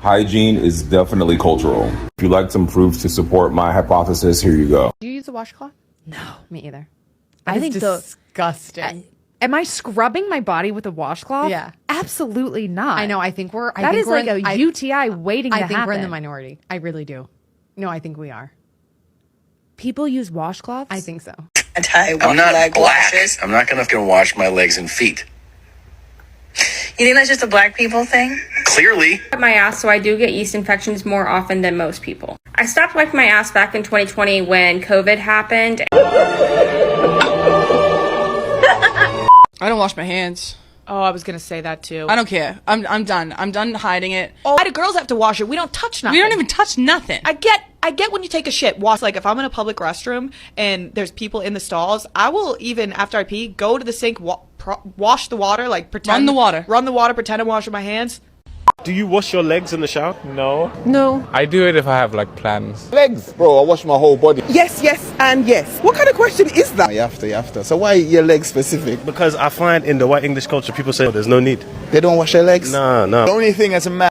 Hygiene is definitely cultural. If you'd like some proof to support my hypothesis, here you go. Do you use a washcloth? No, me either. I think disgusting. Am I scrubbing my body with a washcloth? Yeah. Absolutely not. I know. I think we're. That is like a UTI waiting to happen. I think we're in the minority. I really do. No, I think we are. People use washcloths? I think so. I'm not black. I'm not gonna wash my legs and feet. You think that's just a black people thing? Clearly. My ass, so I do get yeast infections more often than most people. I stopped wiping my ass back in 2020 when COVID happened. I don't wash my hands. Oh, I was going to say that too. I don't care. I'm done. I'm done hiding it. Why do girls have to wash it? We don't touch nothing. We don't even touch nothing. I get when you take a shit. Wash, like if I'm in a public restroom and there's people in the stalls, I will even after I pee go to the sink, wash the water, like pretend run the water, pretend I'm washing my hands. Do you wash your legs in the shower? No. I do it if I have like plans. Legs, bro. I wash my whole body. Yes, and yes. What kind of question is that? You have to. So why your legs specific? Because I find in the white English culture, people say there's no need. They don't wash their legs? No. The only thing as a man.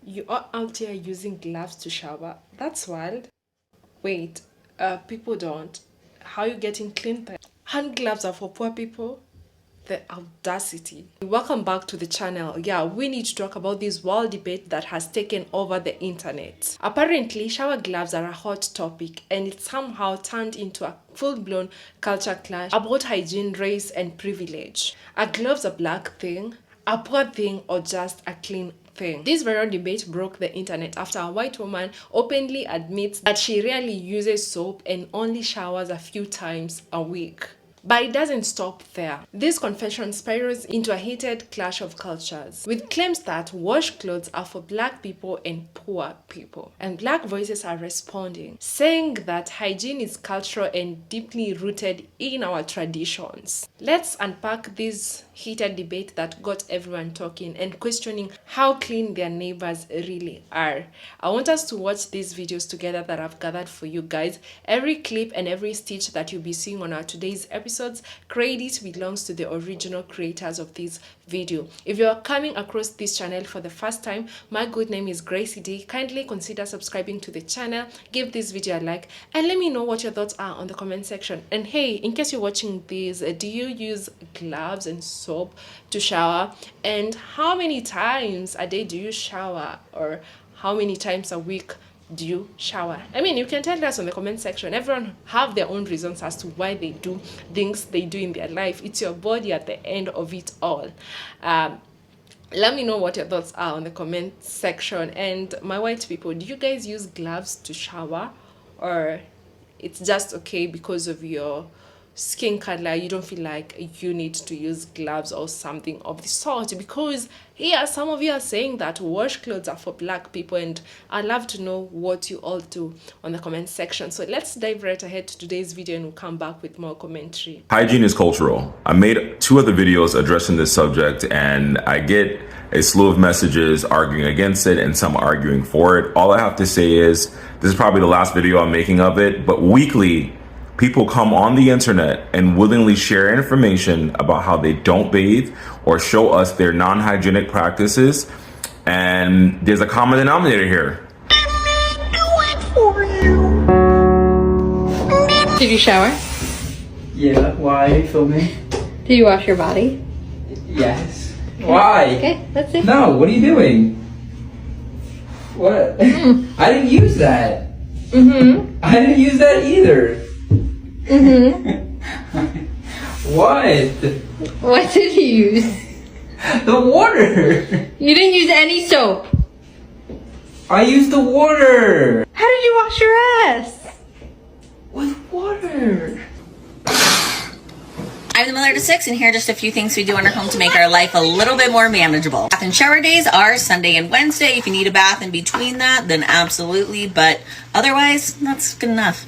You are out here using gloves to shower. That's wild. Wait, people don't. How are you getting clean there? Hand gloves are for poor people? The audacity. Welcome back to the channel. Yeah, we need to talk about this wild debate that has taken over the internet. Apparently, shower gloves are a hot topic and it somehow turned into a full-blown culture clash about hygiene, race, and privilege. Are gloves a black thing, a poor thing, or just a clean thing? This viral debate broke the internet after a white woman openly admits that she rarely uses soap and only showers a few times a week. But it doesn't stop there. This confession spirals into a heated clash of cultures, with claims that washcloths are for black people and poor people. And black voices are responding, saying that hygiene is cultural and deeply rooted in our traditions. Let's unpack this heated debate that got everyone talking and questioning how clean their neighbors really are. I want us to watch these videos together that I've gathered for you guys. Every clip and every stitch that you'll be seeing on our today's episodes, credit belongs to the original creators of this video. If you are coming across this channel for the first time, my good name is Gracey D. Kindly consider subscribing to the channel, give this video a like, and let me know what your thoughts are on the comment section. And hey, in case you're watching this, do you use gloves and soap to shower? And how many times a day do you shower? Or how many times a week do you shower? I mean, you can tell us in the comment section. Everyone have their own reasons as to why they do things they do in their life. It's your body at the end of it all. Let me know what your thoughts are on the comment section. And my white people, do you guys use gloves to shower, or it's just okay because of your skin color you don't feel like you need to use gloves or something of the sort? Because here some of you are saying that washcloths are for black people, and I'd love to know what you all do on the comment section. So let's dive right ahead to today's video and we'll come back with more commentary. Hygiene is cultural. I made 2 other videos addressing this subject, and I get a slew of messages arguing against it and some arguing for it. All I have to say is this is probably the last video I'm making of it, but weekly people come on the internet and willingly share information about how they don't bathe or show us their non-hygienic practices. And there's a common denominator here. Did you shower? Yeah, why? Are you filming? Did you wash your body? Yes. Why? Okay, let's see. No, what are you doing? What? I didn't use that. I didn't use that either. What? What did you use? The water. You didn't use any soap. I used the water. How did you wash your ass? With water. I'm the Miller to 6, and here are just a few things we do in our home to make our life a little bit more manageable. Bath and shower days are Sunday and Wednesday. If you need a bath in between that, then absolutely, but otherwise, that's good enough.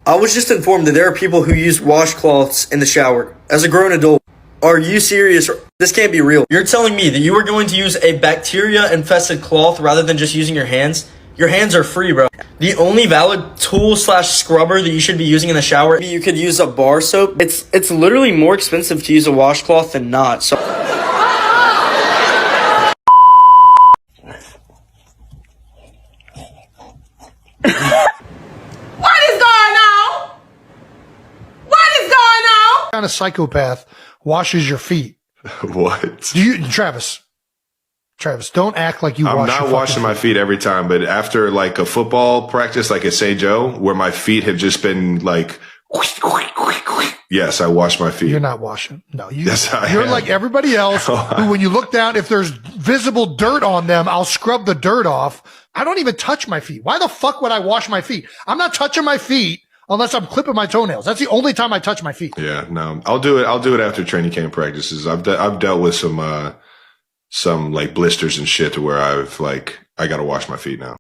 I was just informed that there are people who use washcloths in the shower. As a grown adult, are you serious? This can't be real. You're telling me that you are going to use a bacteria-infested cloth rather than just using your hands? Your hands are free, bro. The only valid tool/scrubber that you should be using in the shower, maybe you could use a bar soap. It's literally more expensive to use a washcloth than not. So What is going on? What is going on? What kind of psychopath washes your feet? What? Travis, don't act like you wash your I'm not washing my feet every time, but after like a football practice, like at St. Joe, where my feet have just been like, yes, I wash my feet. You're not washing. No, yes, you're like everybody else who, when you look down, if there's visible dirt on them, I'll scrub the dirt off. I don't even touch my feet. Why the fuck would I wash my feet? I'm not touching my feet unless I'm clipping my toenails. That's the only time I touch my feet. Yeah, no, I'll do it after training camp practices. I've dealt with some like blisters and shit to where I gotta wash my feet now.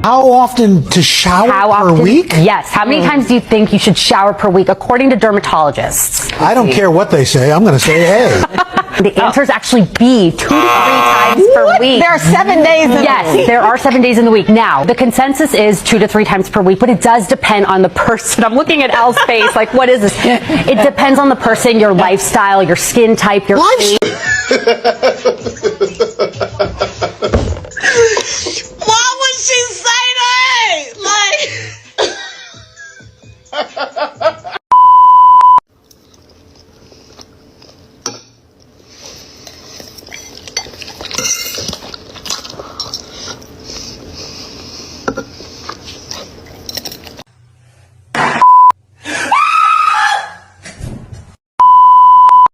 How often to shower per week? Yes. How many times do you think you should shower per week, according to dermatologists? I don't care what they say. I'm going to say A. The answer is actually B, 2 to 3 times per week. There are 7 days in the week. Yes, there are 7 days in the week. Now, the consensus is 2 to 3 times per week, but it does depend on the person. I'm looking at Al's face like, what is this? It depends on the person, your lifestyle, your skin type, your age. Why would she say that? Like.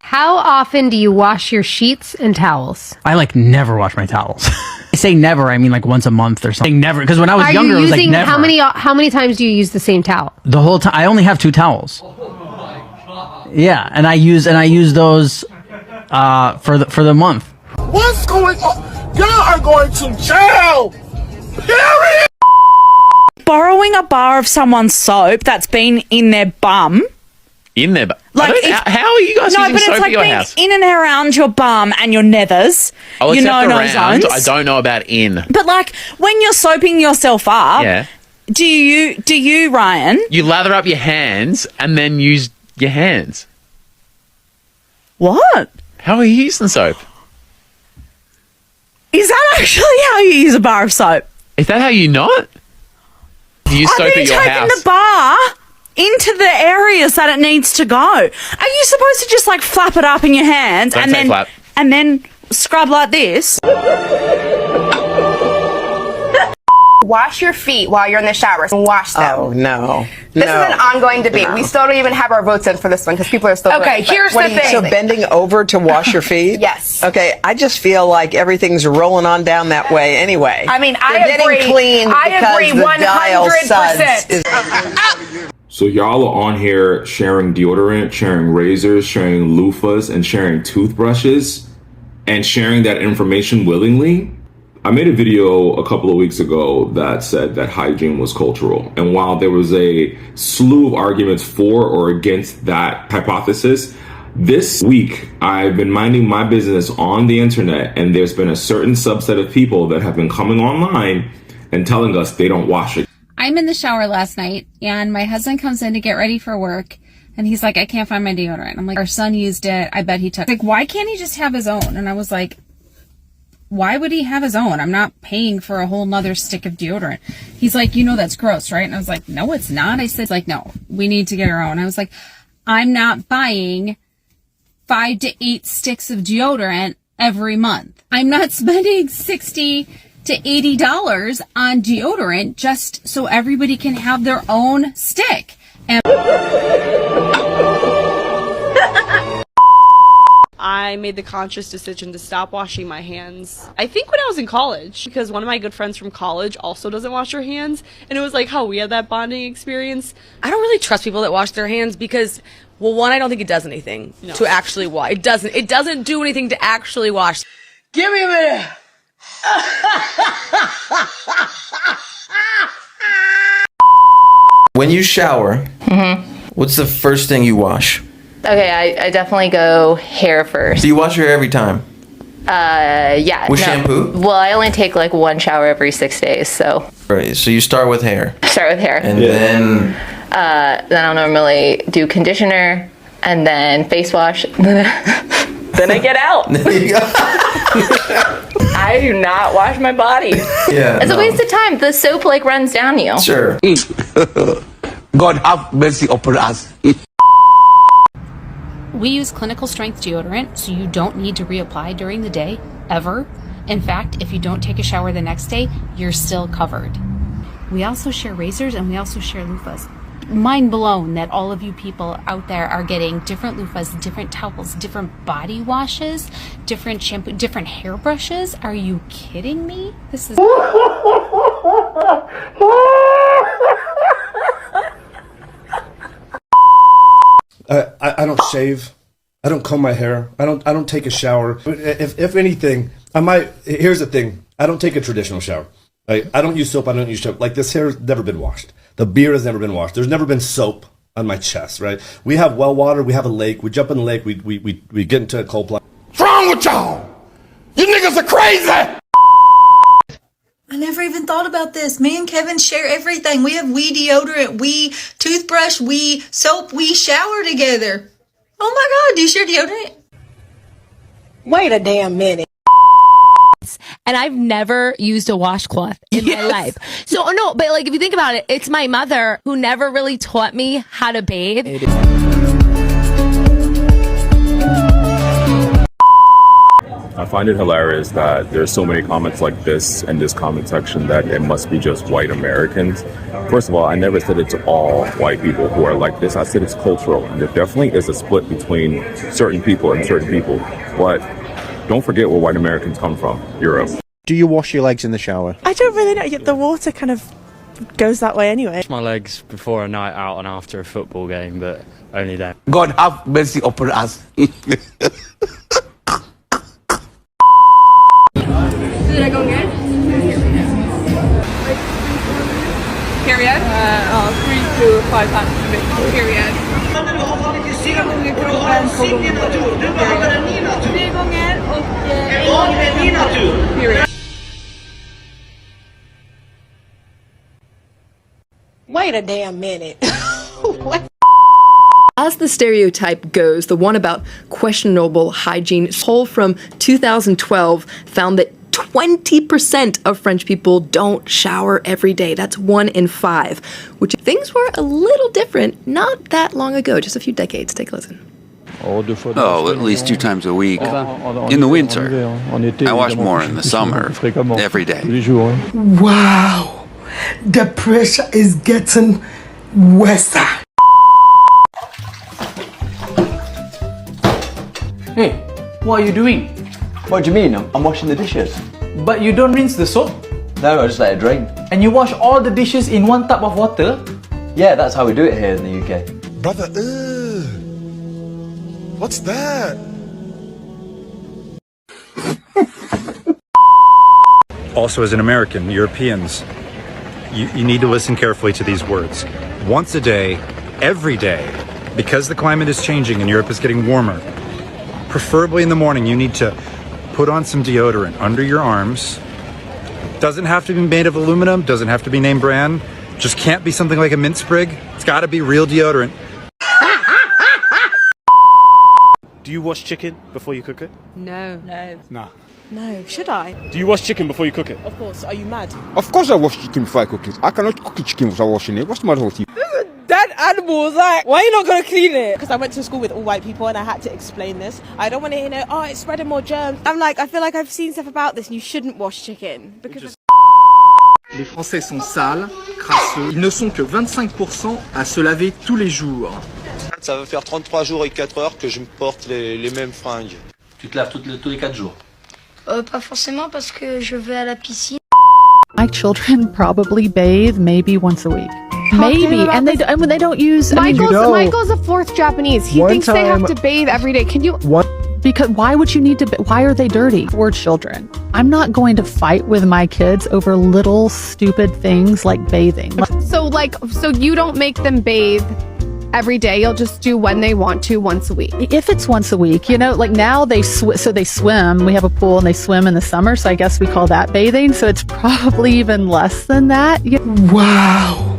How often do you wash your sheets and towels? I like never wash my towels. I say never, I mean like once a month or something. Never, because when I was younger, it was like never. How many times do you use the same towel? The whole time. I only have 2 towels. Oh my God. Yeah, and I use those for the month. What's going on? Y'all are going to jail. Period. Borrowing a bar of someone's soap that's been in their bum. In there, like how are you guys using soap at your house? In and around your bum and your nethers. Oh, you know, around. I don't know about in. But like when you're soaping yourself up, yeah. Do you, Ryan? You lather up your hands and then use your hands. What? How are you using soap? Is that actually how you use a bar of soap? Is that how you not? Do you use soap at your house? Taking the bar into the areas that it needs to go. Are you supposed to just like flap it up in your hands and then scrub like this? Wash your feet while you're in the shower. Wash them. Oh, no. This is an ongoing debate. No. We still don't even have our votes in for this one because people are still Okay, here's the thing. So bending over to wash your feet? Yes. Okay, I just feel like everything's rolling on down that way anyway. I mean, I agree. Getting clean I agree 100%. So y'all are on here sharing deodorant, sharing razors, sharing loofahs, and sharing toothbrushes, and sharing that information willingly. I made a video a couple of weeks ago that said that hygiene was cultural. And while there was a slew of arguments for or against that hypothesis, this week I've been minding my business on the internet, and there's been a certain subset of people that have been coming online and telling us they don't wash it. I'm in the shower last night and my husband comes in to get ready for work and he's like, I can't find my deodorant. I'm like, our son used it. I bet he took it. Like, why can't he just have his own? And I was like, why would he have his own? I'm not paying for a whole nother stick of deodorant. He's like, you know, that's gross, right? And I was like, no, it's not. I said, like, no, we need to get our own. I was like, I'm not buying 5 to 8 sticks of deodorant every month. I'm not spending $60 to $80 on deodorant just so everybody can have their own stick. And I made the conscious decision to stop washing my hands. I think when I was in college, because one of my good friends from college also doesn't wash her hands, and it was like how we had that bonding experience. I don't really trust people that wash their hands because, well, one, I don't think it does anything to actually wash. It doesn't do anything to actually wash. Give me a minute. When you shower, what's the first thing you wash? Okay, I definitely go hair first. Do you wash your hair every time? Yeah. With shampoo? Well, I only take like 1 shower every 6 days, so. Right, so you start with hair. Start with hair. And then I'll normally do conditioner and then face wash. Then I get out. I I do not wash my body. Yeah, It's a waste of time. The soap like runs down you. Sure. God have mercy upon us. We use clinical strength deodorant, so you don't need to reapply during the day, ever. In fact, if you don't take a shower the next day, you're still covered. We also share razors and we also share loofahs. Mind blown that all of you people out there are getting different loofahs, different towels, different body washes, different shampoo, different hairbrushes. Are you kidding me? This is... I don't shave. I don't comb my hair. I don't take a shower. If anything, I might. Here's the thing. I don't take a traditional shower. I don't use soap. I don't use soap. Like, this hair has never been washed. The beard has never been washed. There's never been soap on my chest. Right? We have well water. We have a lake. We jump in the lake. We get into a cold plunge. What's wrong with y'all? You niggas are crazy. I never even thought about this. Me and Kevin share everything. We have we deodorant, we toothbrush, we soap, we shower together. Oh my God, do you share deodorant? Wait a damn minute. And I've never used a washcloth in my life. So, no, but like, if you think about it, it's my mother who never really taught me how to bathe. I find it hilarious that there's so many comments like this in this comment section that it must be just white Americans. First of all, I never said it's all white people who are like this. I said it's cultural, and there definitely is a split between certain people and certain people. But don't forget where white Americans come from, Europe. Do you wash your legs in the shower? I don't really know. The water kind of goes that way anyway. Wash my legs before a night out and after a football game, but only then. God have mercy upon us. Did I go again? Period? 3 to 5 times a week. Period. 3 gånger och en gång. Period. Wait a damn minute. As the stereotype goes, the one about questionable hygiene, a poll from 2012 found that 20% of French people don't shower every day. That's 1 in 5, which things were a little different not that long ago, just a few decades. Take a listen. Oh, at least 2 times a week. In the winter. I wash more in the summer. Every day. Wow, the pressure is getting worse. Hey, what are you doing? What do you mean? I'm washing the dishes. But you don't rinse the soap? No, I just let it drain. And you wash all the dishes in 1 tub of water? Yeah, that's how we do it here in the UK. Brother, what's that? Also, as an American, Europeans, you need to listen carefully to these words. Once a day, every day, because the climate is changing and Europe is getting warmer, preferably in the morning, you need to put on some deodorant under your arms. Doesn't have to be made of aluminum, doesn't have to be name brand, just can't be something like a mint sprig. It's gotta be real deodorant. Do you wash chicken before you cook it? No. No. Nah. No. Should I? Do you wash chicken before you cook it? Of course. Are you mad? Of course I wash chicken before I cook it. I cannot cook a chicken without washing it. What's the matter with you? That animal is like, why are you not going to clean it? Because I went to school with all white people and I had to explain this. I don't want to hear, oh, it's spreading more germs. I'm like, I feel like I've seen stuff about this and you shouldn't wash chicken. Because Les Français sont sales, crasseux. Ils ne sont que 25% à se laver tous les jours. Ça va faire 33 jours et 4 heures que je me porte les mêmes fringues. Tu te laves tous les 4 jours? Pas forcément parce que je vais à la piscine. My children probably bathe maybe once a week. Maybe, and when they don't use. Michael's a 4th Japanese. He thinks they have to bathe every day. Can you? Because why would you need to? Why are they dirty? We're children. I'm not going to fight with my kids over little stupid things like bathing. So you don't make them bathe every day. You'll just do when they want to once a week. If it's once a week, like now they swim. We have a pool and they swim in the summer, so I guess we call that bathing. So it's probably even less than that. Wow,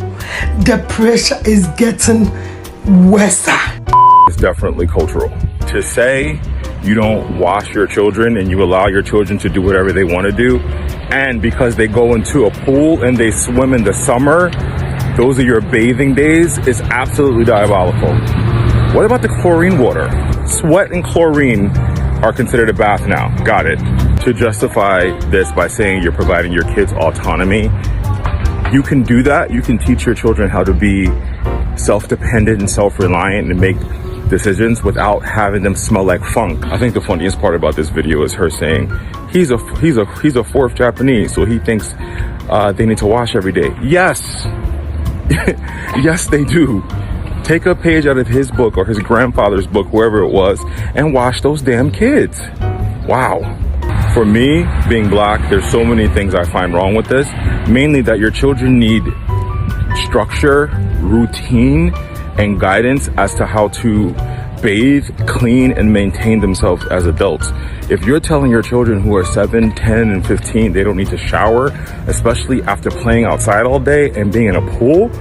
the pressure is getting worse. It's definitely cultural. To say you don't wash your children and you allow your children to do whatever they want to do. And because they go into a pool and they swim in the summer, those are your bathing days, is absolutely diabolical. What about the chlorine water? Sweat and chlorine are considered a bath now. Got it. To justify this by saying you're providing your kids autonomy, you can do that. You can teach your children how to be self-dependent and self-reliant and make decisions without having them smell like funk. I think the funniest part about this video is her saying he's a fourth Japanese, so he thinks they need to wash every day. Yes. Yes, they do. Take a page out of his book or his grandfather's book, whoever it was, and wash those damn kids. Wow. For me, being black, there's so many things I find wrong with this. Mainly that your children need structure, routine, and guidance as to how to bathe, clean, and maintain themselves as adults. If you're telling your children who are 7, 10, and 15 they don't need to shower, especially after playing outside all day and being in a pool,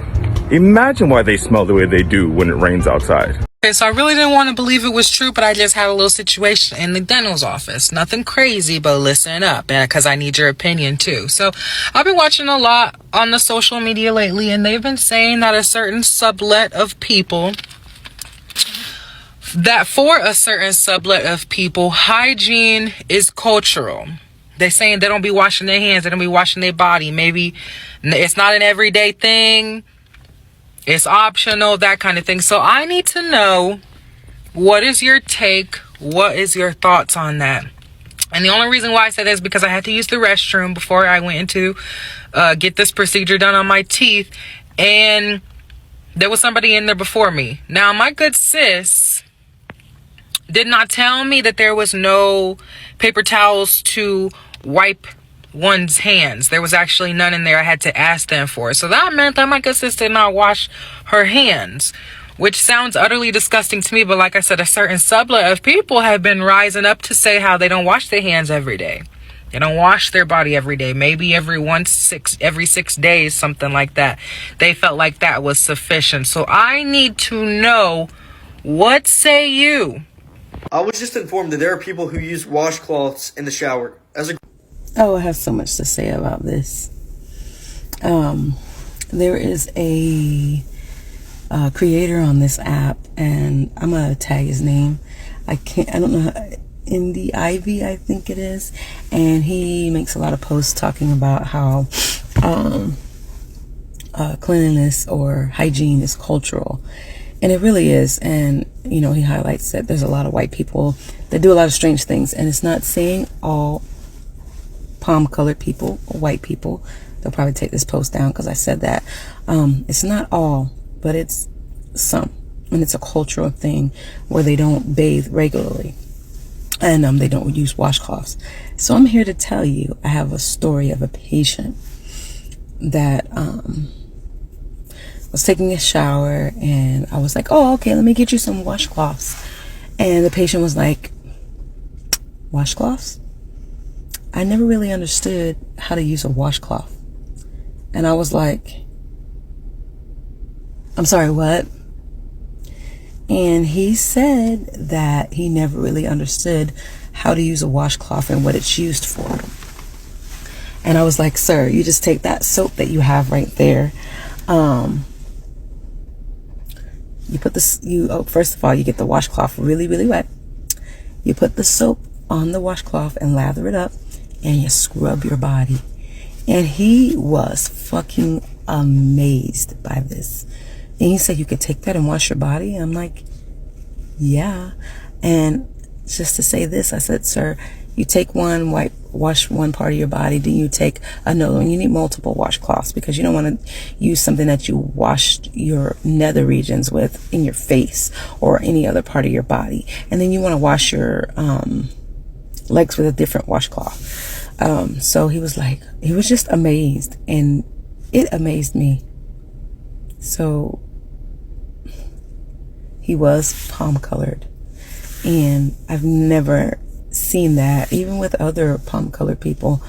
imagine why they smell the way they do when it rains outside. Okay, so I really didn't want to believe it was true, but I just had a little situation in the dental's office. Nothing crazy, but listen up, because I need your opinion too. So I've been watching a lot on the social media lately, and they've been saying that a certain sublet of people, hygiene is cultural. They're saying they don't be washing their hands, they don't be washing their body. Maybe it's not an everyday thing. It's optional, that kind of thing. So I need to know, what is your take? What is your thoughts on that? And the only reason why I said that is because I had to use the restroom before I went into get this procedure done on my teeth. And there was somebody in there before me. Now, my good sis did not tell me that there was no paper towels to wipe one's hands. There was actually none in there. I had to ask them for it. So that meant that my good sister did not wash her hands, which sounds utterly disgusting to me. But like I said, a certain sublet of people have been rising up to say how they don't wash their hands every day. They don't wash their body every day. Maybe every 6 days, something like that. They felt like that was sufficient. So I need to know, what say you? I was just informed that there are people who use washcloths in the shower. Oh, I have so much to say about this. There is a creator on this app, and I'm gonna tag his name. I don't know, Indie Ivy, I think it is, and he makes a lot of posts talking about how cleanliness or hygiene is cultural, and it really is. And you know, he highlights that there's a lot of white people that do a lot of strange things, and it's not saying all palm colored people or white people. They'll probably take this post down because I said that. It's not all, but it's some, and it's a cultural thing where they don't bathe regularly, and they don't use washcloths. So I'm here to tell you, I have a story of a patient that was taking a shower, and I was like, oh, okay, let me get you some washcloths. And the patient was like, washcloths? I never really understood how to use a washcloth. And I was like, I'm sorry, what? And he said that he never really understood how to use a washcloth and what it's used for. And I was like, sir, you just take that soap that you have right there. You put this, first of all, you get the washcloth really, really wet. You put the soap on the washcloth and lather it up, and you scrub your body. And he was fucking amazed by this. And he said, you could take that and wash your body? And I'm like, yeah. And just to say this, I said, sir, you take one, wash one part of your body, then you take another one. You need multiple washcloths because you don't want to use something that you washed your nether regions with in your face or any other part of your body. And then you want to wash your legs with a different washcloth. So he was like, he was just amazed, and it amazed me. So he was palm colored, and I've never seen that, even with other palm colored people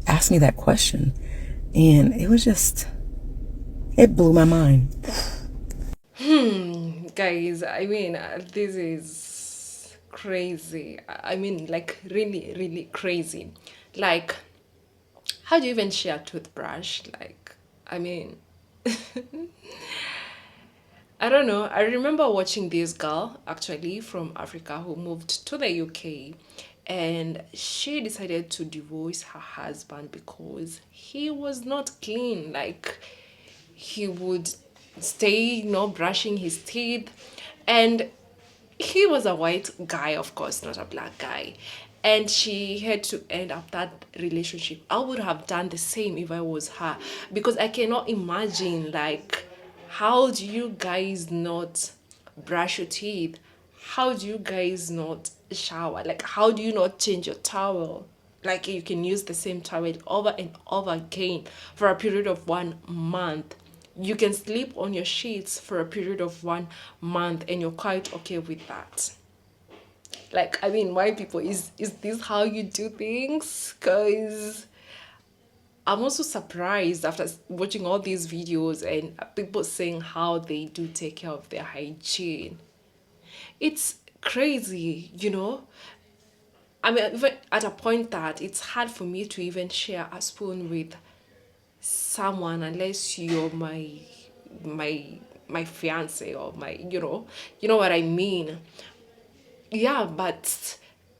ask me that question, and it was just, it blew my mind. Guys, I mean, this is crazy. I mean, like really, really crazy. Like, how do you even share a toothbrush? Like, I mean, I don't know. I remember watching this girl actually from Africa who moved to the UK, and she decided to divorce her husband because he was not clean. Like, he would stay not brushing his teeth, and he was a white guy, of course, not a black guy. And she had to end up that relationship. I would have done the same if I was her, because I cannot imagine, like, how do you guys not brush your teeth? How do you guys not shower? Like, how do you not change your towel? Like, you can use the same towel over and over again for a period of 1 month. You can sleep on your sheets for a period of 1 month and you're quite okay with that. Like, I mean, white people, is this how you do things? Because I'm also surprised after watching all these videos and people saying how they do take care of their hygiene. It's crazy, you know? I mean, even at a point that it's hard for me to even share a spoon with someone unless you're my fiance or my, you know what I mean. Yeah, but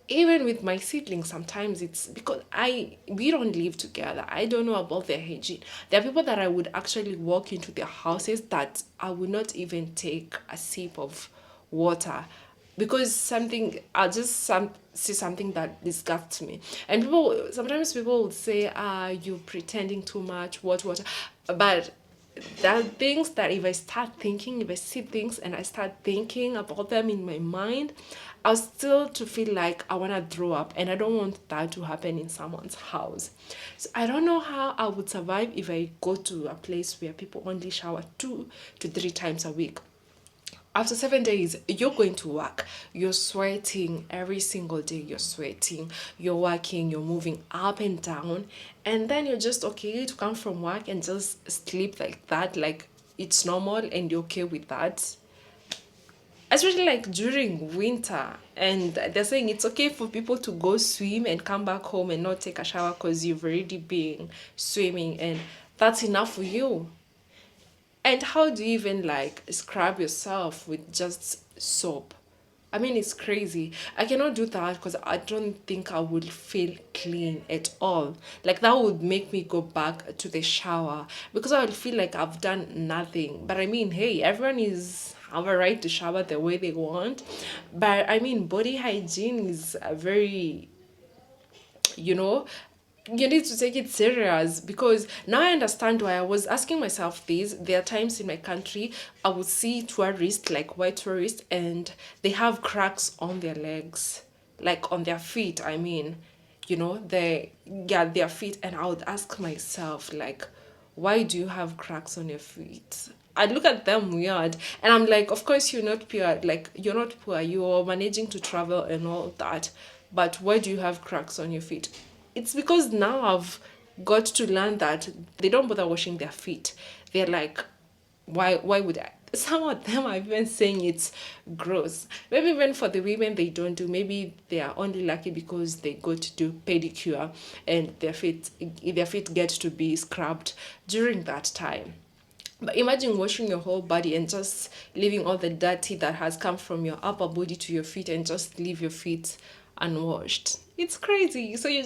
even with my siblings, sometimes it's because we don't live together. I don't know about their hygiene. There are people that I would actually walk into their houses that I would not even take a sip of water, because I'll just see something that disgusts me. And sometimes people would say, you're pretending too much, what. But there are things that if I see things and I start thinking about them in my mind, I'll still to feel like I want to throw up, and I don't want that to happen in someone's house. So I don't know how I would survive if I go to a place where people only shower 2 to 3 times a week. After 7 days, you're going to work. You're sweating every single day. You're sweating. You're working. You're moving up and down. And then you're just okay to come from work and just sleep like that. Like, it's normal and you're okay with that. Especially like during winter. And they're saying it's okay for people to go swim and come back home and not take a shower because you've already been swimming. And that's enough for you. And how do you even like scrub yourself with just soap? I mean, it's crazy. I cannot do that because I don't think I would feel clean at all. Like, that would make me go back to the shower because I would feel like I've done nothing. But I mean, hey, everyone have a right to shower the way they want. But I mean, body hygiene is a very, you need to take it serious, because now I understand why I was asking myself this. There are times in my country I would see tourists, like white tourists, and they have cracks on their legs, like on their feet. I mean, their feet, and I would ask myself, like, why do you have cracks on your feet? I look at them weird, and I'm like, of course you're not pure, like you're not poor, you're managing to travel and all that, but why do you have cracks on your feet? It's because now I've got to learn that they don't bother washing their feet. They're like, why would I? Some of them are even saying it's gross. Maybe even for the women they don't do. Maybe they are only lucky because they go to do pedicure and their feet get to be scrubbed during that time. But imagine washing your whole body and just leaving all the dirty that has come from your upper body to your feet and just leave your feet unwashed. It's crazy. So you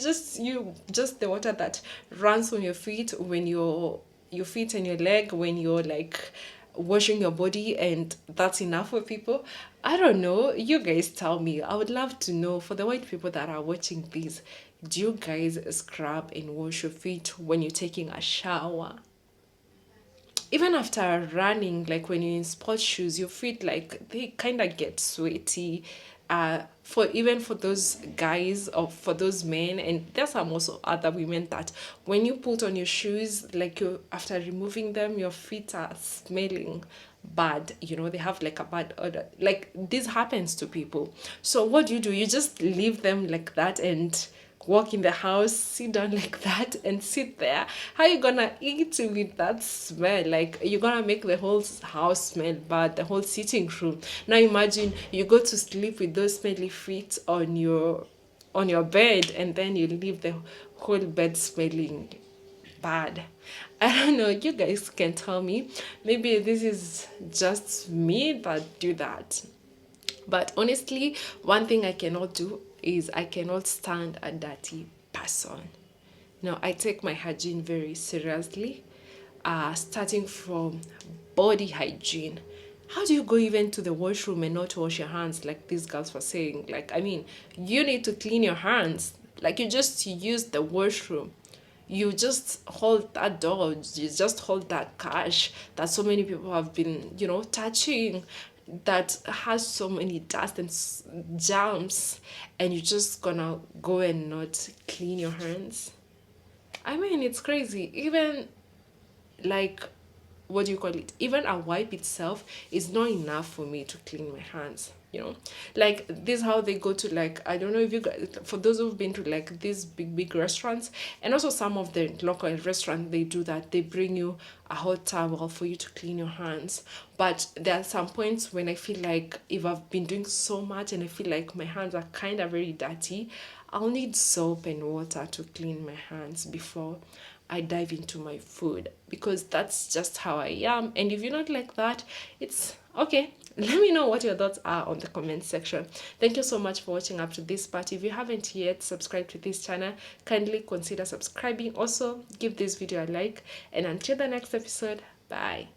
just the water that runs on your feet when your feet and your leg when you're like washing your body, and that's enough for people. I don't know. You guys tell me. I would love to know, for the white people that are watching this, do you guys scrub and wash your feet when you're taking a shower? Even after running, like when you're in sports shoes, your feet, like, they kind of get sweaty. For those guys or for those men, and there's some also other women that when you put on your shoes, like after removing them, your feet are smelling bad. They have like a bad odor. Like, this happens to people. So what do? You just leave them like that and walk in the house, sit down like that and sit there. How you gonna eat with that smell? Like, you're gonna make the whole house smell bad, the whole sitting room. Now imagine you go to sleep with those smelly feet on your bed, and then you leave the whole bed smelling bad. I don't know, you guys can tell me. Maybe this is just me that do that. But honestly, one thing I cannot do is I cannot stand a dirty person. Now, I take my hygiene very seriously, starting from body hygiene. How do you go even to the washroom and not wash your hands, like these girls were saying? Like, I mean, you need to clean your hands. Like, you just use the washroom. You just hold that door, you just hold that cash that so many people have been, you know, touching, that has so many dust and germs, and you're just gonna go and not clean your hands. I mean, it's crazy. Even like, what do you call it, even a wipe itself is not enough for me to clean my hands, you know. Like, this is how they go to, like, I don't know if you guys, for those who've been to like these big restaurants, and also some of the local restaurants, they do that. They bring you a hot towel for you to clean your hands. But there are some points when I feel like if I've been doing so much and I feel like my hands are kind of very dirty, I'll need soap and water to clean my hands before I dive into my food, because that's just how I am. And if you're not like that, it's okay. Let me know what your thoughts are on the comment section. Thank you so much for watching up to this part. If you haven't yet subscribed to this channel, kindly consider subscribing. Also, give this video a like, and until the next episode, bye.